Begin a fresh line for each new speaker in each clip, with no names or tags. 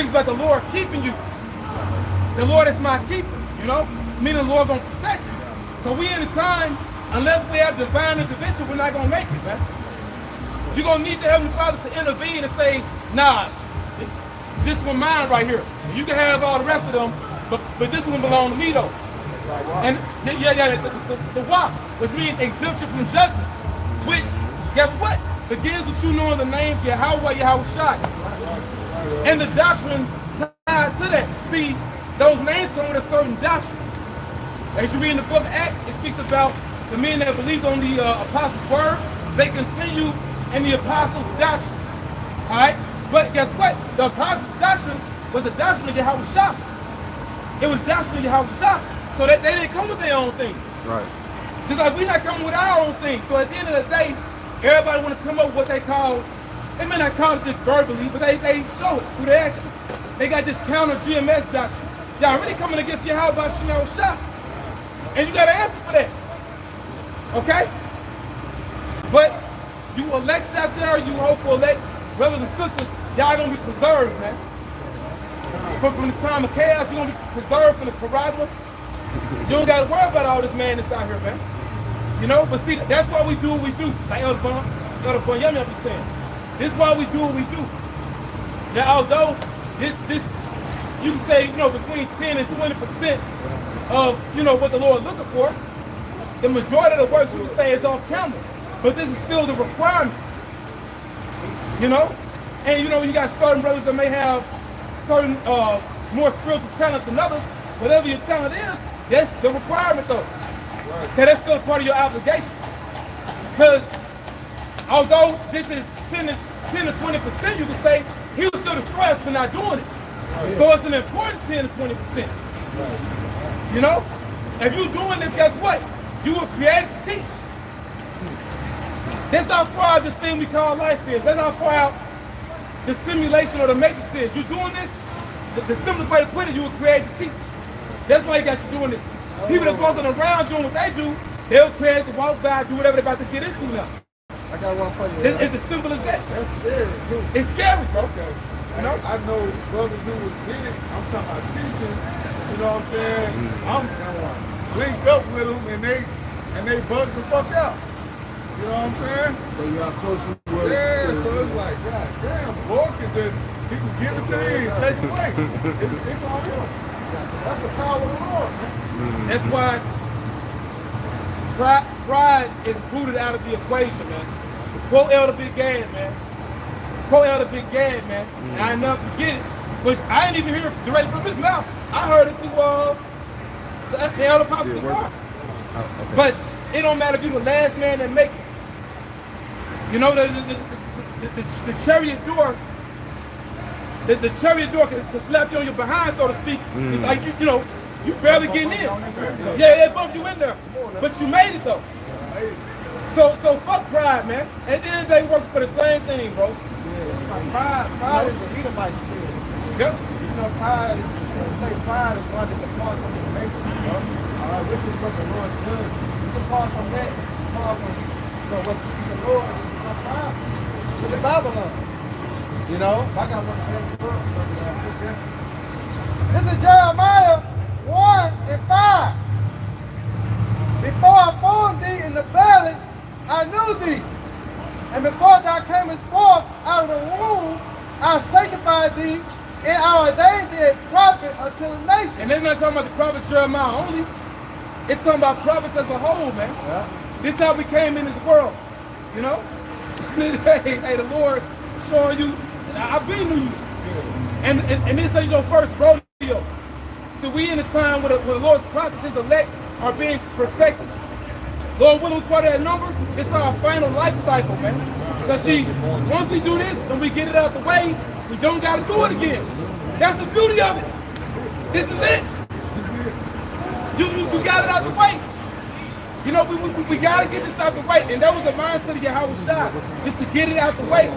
speaks about the Lord keeping you. The Lord is my keeper, you know? Meaning the Lord gonna protect you. So we in a time, unless we have divine intervention, we're not gonna make it, man. You're gonna need the Heavenly Father to intervene and say, nah, this one mine right here. You can have all the rest of them, but this one belongs to me though. And the why, which means exemption from judgment, which, guess what? Begins with you knowing the names Yahweh, Yahushua. And the doctrine tied to that. See, those names come with a certain doctrine. As you read in the book of Acts, it speaks about the men that believed on the apostles' word. They continue in the apostles' doctrine. All right? But guess what? The apostles' doctrine was the doctrine of Yahushua. It was the doctrine of Yahushua. So that they didn't come with their own thing. Right. Just like we're not coming with our own thing. So at the end of the day, everybody want to come up with what they call, they may not call it this verbally, but they show it through their action. They got this counter GMS doctrine. Y'all really coming against Yahweh Shah. And you got to answer for that. Okay? But you elect out there, you hope for elect brothers and sisters, y'all going to be preserved, man. From the time of chaos, you're going to be preserved from the corruption. You don't got to worry about all this madness out here, man. You know, but see, that's why we do what we do. Like Elder Banyami be saying. This is why we do what we do. Now, although this, you can say, you know, between 10 and 20% of, you know, what the Lord is looking for, the majority of the works you can say is off camera. But this is still the requirement. You know? And, you know, you got certain brothers that may have certain more spiritual talents than others. Whatever your talent is, that's the requirement, though. Because that's still part of your obligation. Because although this is 10 to 20%, you can say, he will still destroy us for not doing it. So it's an important 10 to 20%. You know? If you're doing this, guess what? You were created to teach. That's how far out this thing we call life is. That's how far out the simulation or the matrix is. You're doing this, the simplest way to put it, you were created to teach. That's why you got you doing this. People that's walking around doing what they do, they'll create to walk by, do whatever they're about to get into now.
I got one for you.
It's as simple as that.
That's scary too.
It's scary, bro.
Okay.
You know?
I know brothers who was in it. I'm talking about teaching. You know what I'm saying? I'm linked up with them and they bug the fuck out. You know what I'm saying?
So you are close to work.
Yeah, so it's like, God damn, boy can just, he can give it to you and take it away. It's on him. That's the power of the Lord, man.
That's why pride is rooted out of the equation, man. Quote Elder Big Gad, man. Quote Elder Big Gad, man. And I never forget it. Which I didn't even hear it directly from his mouth. I heard it through the Elder Apostle of God. Okay. But it don't matter if you're the last man that make it. You know, the chariot door, the chariot door can slap you on your behind, so to speak. Like, you know, you barely getting in. Yeah, it bumped you in there. But you made it, though. So fuck pride, man. At the end of the day, we're working for the same thing, bro.
Pride is a Edomite spirit.
Yep.
You know, pride is one that depart from the basics, bro. Which is what the Lord does. You depart from that, depart from, you know, what the Lord is pride. Look at Babylon. You know, I got one for every book. This is Jeremiah 1:5. Before I formed thee in the belly, I knew thee. And before thou camest forth out of the womb, I sanctified thee, and I ordained thee a prophet unto the nation.
And they're not talking about the prophet Jeremiah only. It's talking about prophets as a whole, man. Yeah. This is how we came in this world, you know? Hey, the Lord showing you, I've been with you. And this is your first rodeo. So we in a time where the Lord's prophets, his elect, are being perfected. Lord willing, part of that number, it's our final life cycle, man. Because see, once we do this and we get it out the way, we don't got to do it again. That's the beauty of it. This is it. You got it out the way. You know, we got to get this out the way. And that was the mindset of Yahushua, just to get it out the way.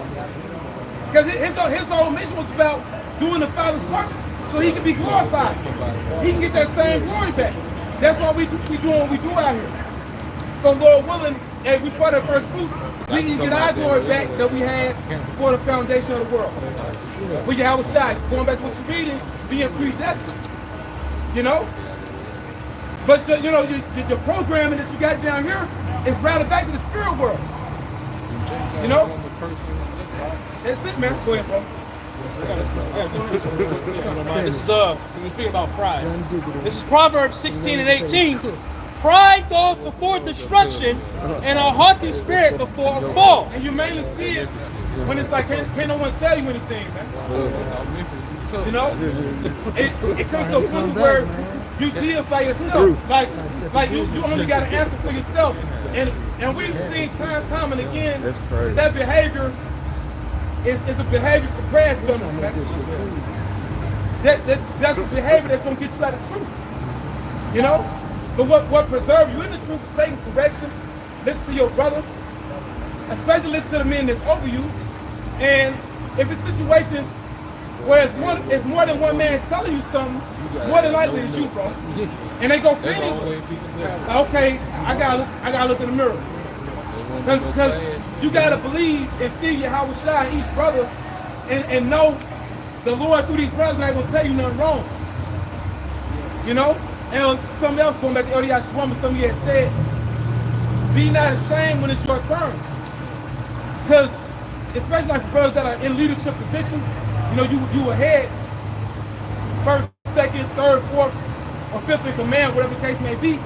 Because his whole mission was about doing the Father's work so he can be glorified. He can get that same glory back. That's why we doing what we do out here. So Lord willing, hey, we part of first fruits. We can get our glory back that we had before the foundation of the world. We can have a shot. Going back to what you're reading, being predestined. You know? But you know, your programming that you got down here is routed back to the spirit world. You know? That's it, man. Go ahead, bro.
This is we speak about pride. This is Proverbs 16 and 18. Pride goes before destruction, and a haughty spirit before a fall.
And you mainly see it when it's like can't no one tell you anything, man. You know, it comes to a point where you deify yourself. Like you only got to answer for yourself. And we've seen time and again that behavior is a behavior for crash dummies, man. That's a behavior that's gonna get you out of truth. You know? But what preserves you in the truth is taking correction, listen to your brothers, especially listen to the men that's over you. And if it's situations where it's more than one man telling you something, more than likely it's you, bro. And they go anyway. Okay, I gotta look in the mirror. Because you gotta believe and see Yahweh Shai in each brother and know the Lord through these brothers not gonna tell you nothing wrong. You know? And something else going back to Elias Shwama, something he had said, be not ashamed when it's your turn. Because especially like for brothers that are in leadership positions, you know, you ahead, first, second, third, fourth, or fifth in command, whatever the case may be.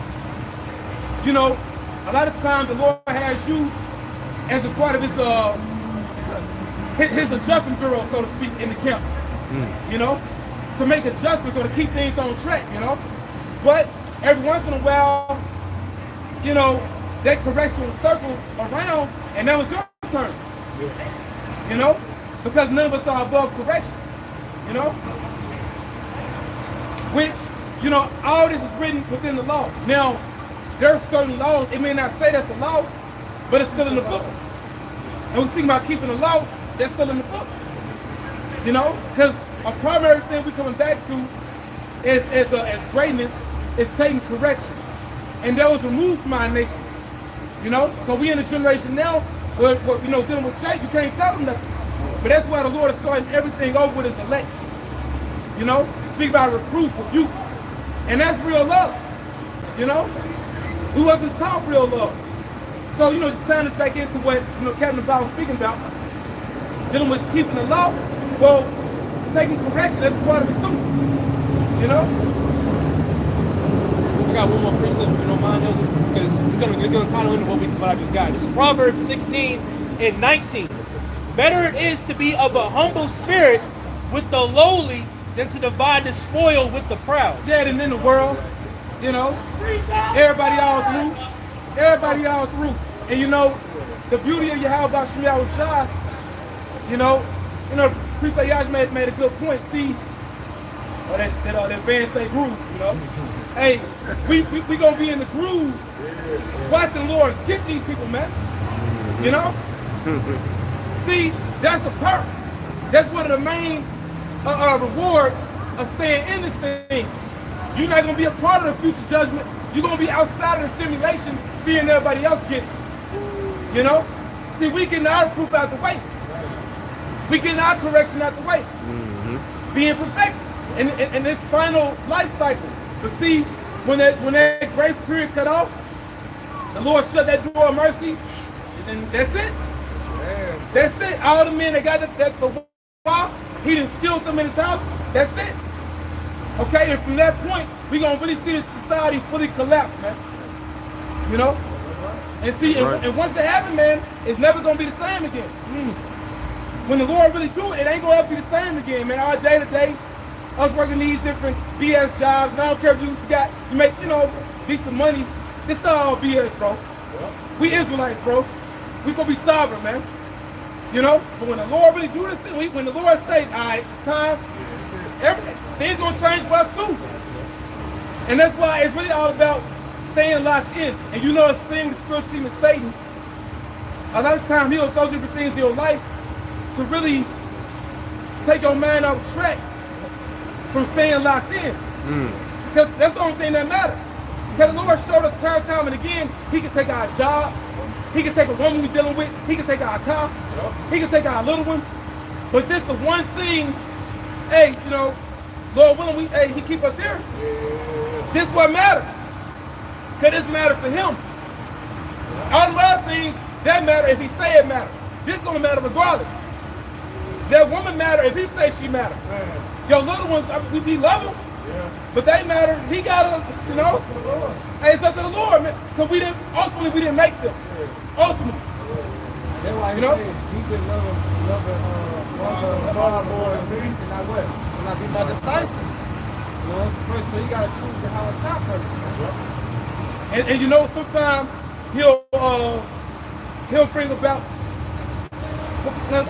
You know, a lot of times the Lord has you as a part of his adjustment bureau, so to speak, in the camp. You know, to make adjustments or to keep things on track, you know. But every once in a while, you know, that correction will circle around and that was your turn. You know? Because none of us are above correction. You know? Which, you know, all this is written within the law. Now, there are certain laws, it may not say that's a law, but it's still in the book. And we're speaking about keeping the law, that's still in the book. You know? Because a primary thing we're coming back to is as greatness is taking correction. And that was removed from our nation. You know? Because we in a generation now where you know, dealing with change, you can't tell them nothing. But that's why the Lord is starting everything over with his elect. You know? Speak about reproof, rebuke. And that's real love. You know? We wasn't taught real love. So, you know, just tying us back into what, you know, Captain Bob was speaking about, dealing with keeping the law, well, taking correction, that's part of it too. You know?
I got one more precept, if you don't mind, because it's gonna tie into what I just got. It's Proverbs 16 and 19. Better it is to be of a humble spirit with the lowly than to divide the spoil with the proud.
Yeah, and in the world, you know, everybody all through. Everybody all through. And you know, the beauty of Yahweh Shai, you know, Priest Ayash made a good point. See, that band say groove, you know. Hey, we gonna be in the groove watching the Lord get these people, man. You know? See, that's a perk. That's one of the main rewards of staying in this thing. You're not gonna be a part of the future judgment. You're gonna be outside of the simulation, seeing everybody else get it. You know? See, we getting our proof out the way. We getting our correction out the way. Being perfected in this final life cycle. But see, when that grace period cut off, the Lord shut that door of mercy, and that's it. That's it. All the men that got the wall, he done sealed them in his house. That's it. Okay, and from that point, we gonna really see this society fully collapse, man. You know? And see, and once it happens, man, it's never gonna be the same again. When the Lord really do it, it ain't gonna ever be the same again, man. Our day to day, us working these different BS jobs, and I don't care if you make, you know, decent money. This all BS, bro. We Israelites, bro. We gonna be sovereign, man. You know? But when the Lord really do this thing, when the Lord say, all right, it's time, things gonna change for us too. And that's why it's really all about staying locked in. And you know, this thing, the spiritual demon Satan, a lot of times he'll throw different things in your life to really take your mind off track from staying locked in. Because that's the only thing that matters. Because the Lord showed us time and again, he can take our job, He can take a woman we're dealing with. He can take our car. He can take our little ones. But this the one thing, hey, you know, Lord willing, he keep us here. This what matter. Because this matter to him. All the other things, that matter if he say it matter. This gonna matter regardless. That woman matter if he say she matter. Your little ones, we love them. But they matter. He gotta, you know. Hey, it's up to the Lord, man. Because we didn't make them. Ultimately.
That's why he said he can love God more than me, and I what? When I be my disciple. You know, so you gotta choose how it's not person.
And you know, sometimes he'll bring about,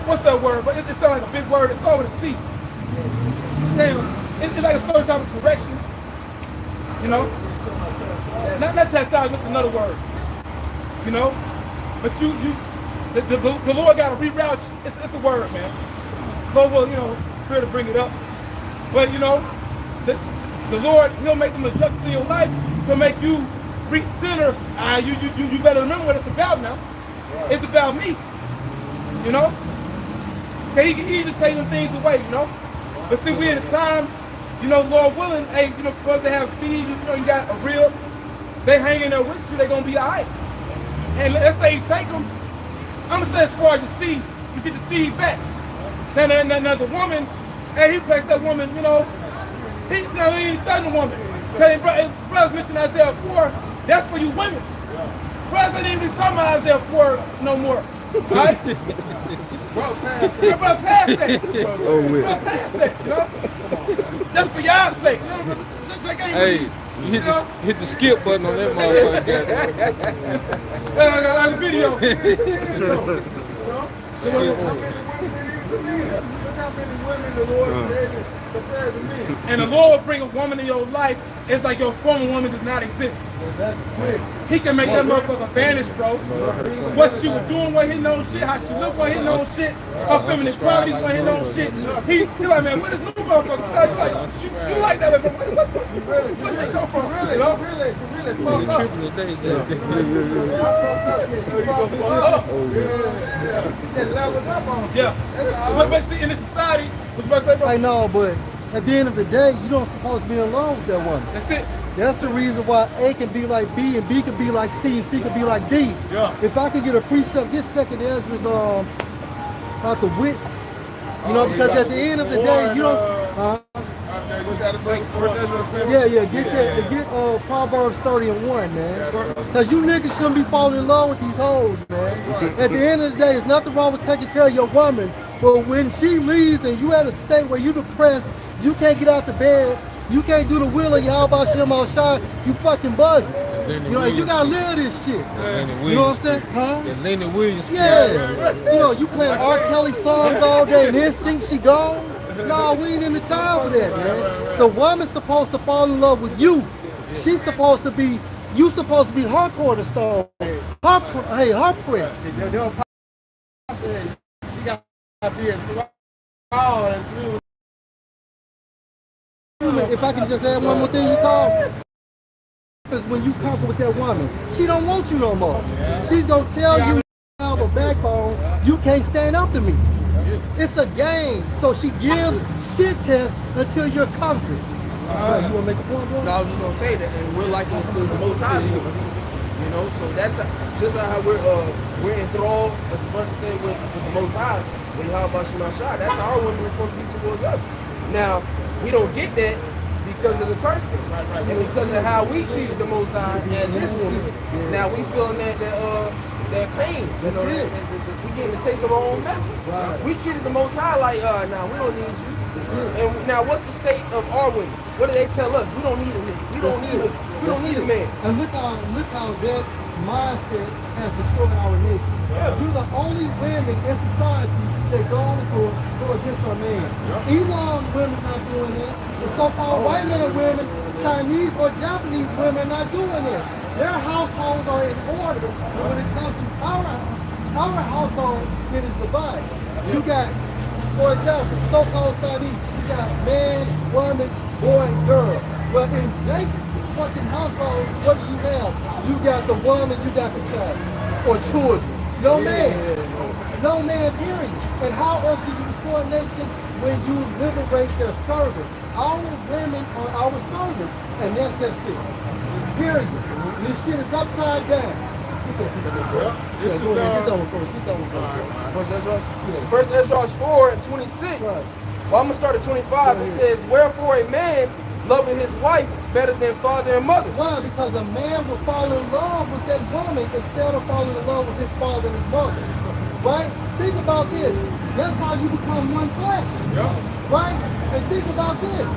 what's that word? But it sounds like a big word. It's called with a C. Damn, it's like a certain type of correction. You know? Not chastisement, it's another word. You know? But the Lord got to reroute you. It's a word, man. Lord will, you know, Spirit will bring it up. But, you know, the Lord, he'll make them adjustments in your life to make you recenter. You better remember what it's about now. Right. It's about me. You know? Okay, he can easily take them things away, you know? But see, we're in a time, you know, Lord willing, hey, you know, for us to have seed, you know, you got a rib, they hang in there with you, they're going to be all right. And let's say you take them, I'm going to say as far as your seed, you get the seed back. Now the woman, hey, he placed that woman, you know, he ain't studying the woman. Because brothers mentioned Isaiah 4, that's for you women. Brothers ain't even talking about Isaiah 4 no more. Right? Bro, past that. Oh, Bro, past that, you know? That's for y'all's sake. You know?
Hey, you hit the skip button on that motherfucker.
I got a video. And the Lord will bring a woman in your life. It's like your former woman does not exist. He can make that motherfucker vanish, bro. What she was doing, what he knows shit, how she looked, what he knows shit, her feminine qualities, what he knows shit. He like, man, where this new motherfucker? You like that, man? Where she come from? You know? Yeah. But see, in this society, what's about to say, bro?
I know, but at the end of the day, you don't supposed to be in love with that woman.
That's it.
That's the reason why A can be like B and B can be like C and C can be like D. Yeah. If I can get a precept, get second Ezra's about the wits, you know, because at the end of the day, you don't. Get Proverbs 30:1, man. Because you niggas shouldn't be falling in love with these hoes, man. At the end of the day, there's nothing wrong with taking care of your woman, but when she leaves and you at a state where you depressed, you can't get out the bed, you can't do the will of Yahweh Shem outside, you fucking bugging. You know, you gotta live this shit. You know what I'm saying? Huh?
And Lenny Williams.
Yeah. You know, you playing R. Kelly songs all day and then think she gone? No, we ain't in the time for that, man. The woman's supposed to fall in love with you. She's supposed to be, you supposed to be her cornerstone. Her prince.
She got to be enthralled and through.
If I can just add one more thing, you call. Because when you conquer with that woman, she don't want you no more. She's gonna tell you have a backbone, you can't stand up to me. It's a game. So she gives shit tests until you're conquered. You want to make a point, bro?
No, I was just gonna say that, and we're likened to the Most High. You know, so that's just how we're enthralled, as the brother said, with the Most High. When how about Shemashah, that's how our women are supposed to be towards us. Now, we don't get that because of the person, and because of how we treated the Most High as His woman. Now we feeling that pain.
That's
you know,
it.
we getting the taste of our own medicine. Right. We treated the Most High like, nah, we don't need you. And now, what's the state of our women? What do they tell us? We don't need a nigga. We don't need a man.
And look how that mindset has destroyed our nation. You're the only women in society that go against our man. Elon women not doing that. The so-called white man women, Chinese or Japanese women are not doing that. Their households are in order. But when it comes to our household, it is divided. You got, for example, so-called Chinese. You got man, woman, boy, girl. But in Jake's fucking household, what do you have? You got the woman, you got the child, or children. No man. No man, period. And how else do you destroy a nation when you liberate their servants? Our women are our servants, and that's just it. Period. This shit is upside down.
First Ezra 4 and 26. Well, I'm gonna start at 25. It says, "Wherefore a man loving his wife better than father and mother."
Why? Because a man will fall in love with that woman instead of falling in love with his father and his mother. Right? Think about this. That's how you become one flesh.
Yeah.
Right? And think about this.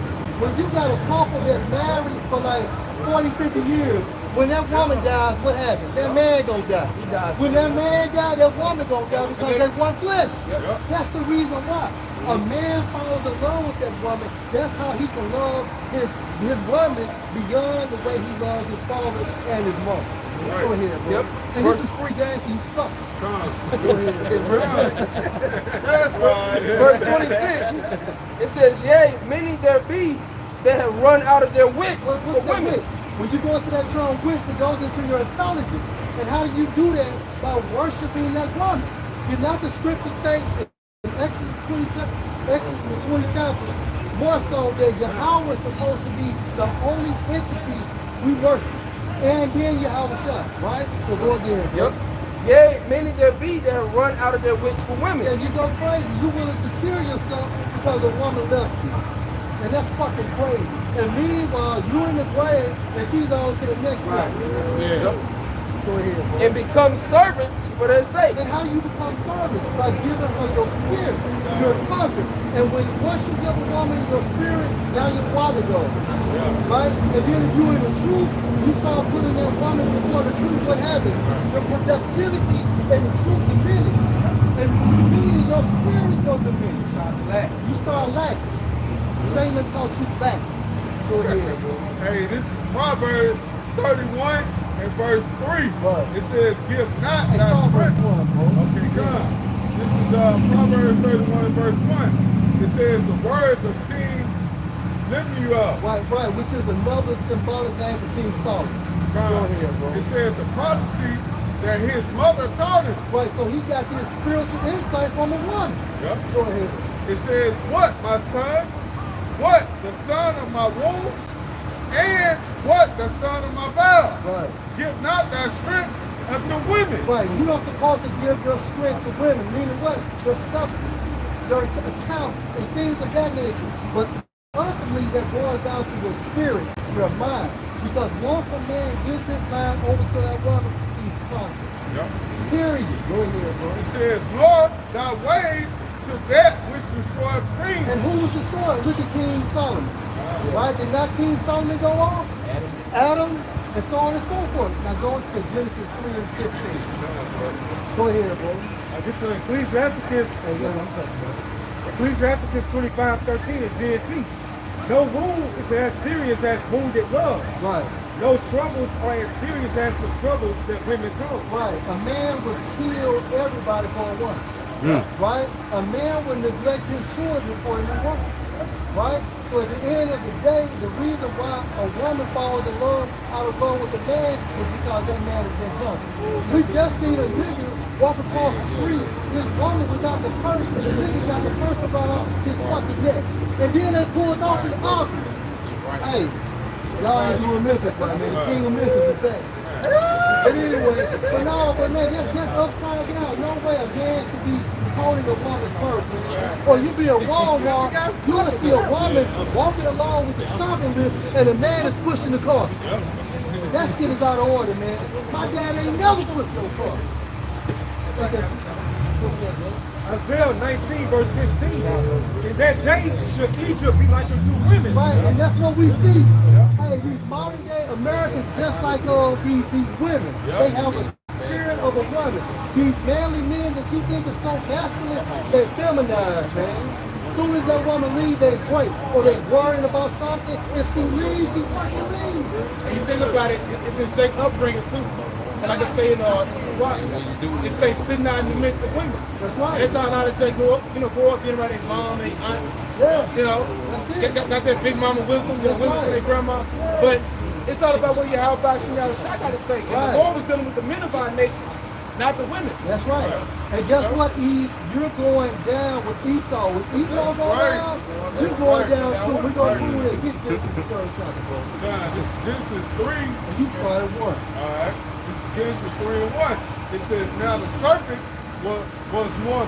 When you got a couple that's married for like 40, 50 years, when that woman dies, what happens? That man gonna die.
He dies.
When that man dies, that woman gonna die because they're one flesh.
Yeah.
That's the reason why. A man falls in love with that woman. That's how he can love his woman beyond the way he loves his father and his mother.
Right.
Go ahead, bro.
Yep.
And this is free game for you suckers. Go ahead.
That's right.
Verse 26. It says, "Yea, many there be that have run out of their wits for
What's that
women."
wits? When you go into that term wits, it goes into your intelligence. And how do you do that? By worshiping that woman. Did not the scripture states in Exodus 20 chapter, more so that Yahweh is supposed to be the only entity we worship. And then Yahweh Shah, right? So go again.
Yep. "Yea, many there be that have run out of their wits for women."
And you go crazy. You willing to kill yourself because a woman left you. And that's fucking crazy. And meanwhile, you're in the grave and she's on to the next side.
Yep.
Go ahead, bro.
"And become servants for their sake."
And how do you become servants? By giving her your spirit, your covenant. And once you give a woman your spirit, now your father goes. Right? And then if you're in the truth, you start putting that woman before the truth. What happens? Your productivity and the truth diminish. And meaning your spirit goes diminish. You start lacking. Satan taught you back. Go ahead, bro.
Hey, this is Proverbs 31 and verse 3.
What?
It says, "Give not
Hey,
thy
start verse
strength."
1, bro.
Okay, God. This is Proverbs 31 and verse 1. It says, "The words of King lift you up."
Right, which is another symbolic name for King Solomon.
God.
Go ahead, bro.
It says the prophecy that his mother taught him.
Right, so he got this spiritual insight from a woman.
Yep.
Go ahead.
It says, "What, my son? What, the son of my womb? And what, the son of my vows?
Right.
Give not thy strength unto women."
Right, you're not supposed to give your strength to women, meaning what? Your substance, your accounts, and things of that nature. But ultimately, that boils down to your spirit, your mind. Because once a man gives his mind over to that woman, he's conquered.
Yep.
Period. Go ahead, bro.
It says, "Lord, thy ways to that which destroyeth
And
kings."
who was destroyed? Look at King Solomon. Right? Did not King Solomon go off? Adam, and so on and so forth. Now go to Genesis 3 and 15. Go ahead, bro.
This is Ecclesiasticus, Ecclesiasticus 25:13 in GNT. No wound is as serious as wounded love.
Right.
No troubles are as serious as the troubles that women cause.
Right. A man would kill everybody for a woman. Right? A man would neglect his children for a woman. Right? So at the end of the day, the reason why a woman falls in love out of love with a man is because that man has been done. We just seen a nigga walk across the street. His woman was out the purse, and the nigga got the purse around his fucking neck. And then they pulled off his altar. Hey, y'all ain't doing Memphis right now. The king of Memphis is back. But anyway, but man, that's upside down. No way a man should be holding a woman's purse, man. Or you be at Walmart, you gonna see a woman walking along with the shopping list, and a man is pushing the car. That shit is out of order, man. My dad ain't never pushed no car.
Isaiah 19 verse 16. In that day should Egypt be like the two women.
Right, and that's what we see. Hey, these modern day Americans just like these women. They have a spirit of a woman. These manly men that you think are so masculine, they're feminized, man. As soon as that woman leaves, they break. Or they worrying about something. If she leaves, she fucking leaves.
And you think about it, it's in Jake's upbringing too. And like I say in Rock, it say sitting out in the midst of women.
That's right.
That's how a lot of Jake grow up getting around their mom, their aunts.
Yeah.
You know,
That's it.
got that big mama wisdom,
That's
wisdom
right.
from their grandma. But It's all about what Yahweh Shai got to say. And
Right.
the Lord was dealing with the men of our nation, not the women.
That's right. And guess what, Eve? You're going down with Esau. With Esau going
right.
down, you're going down
That's
too. We're
right.
going to prove it. Get Genesis the 3rd chapter, bro.
Nah, this is Genesis 3.
And you started 1.
All right. This is Genesis 3 and 1. It says, now the serpent was more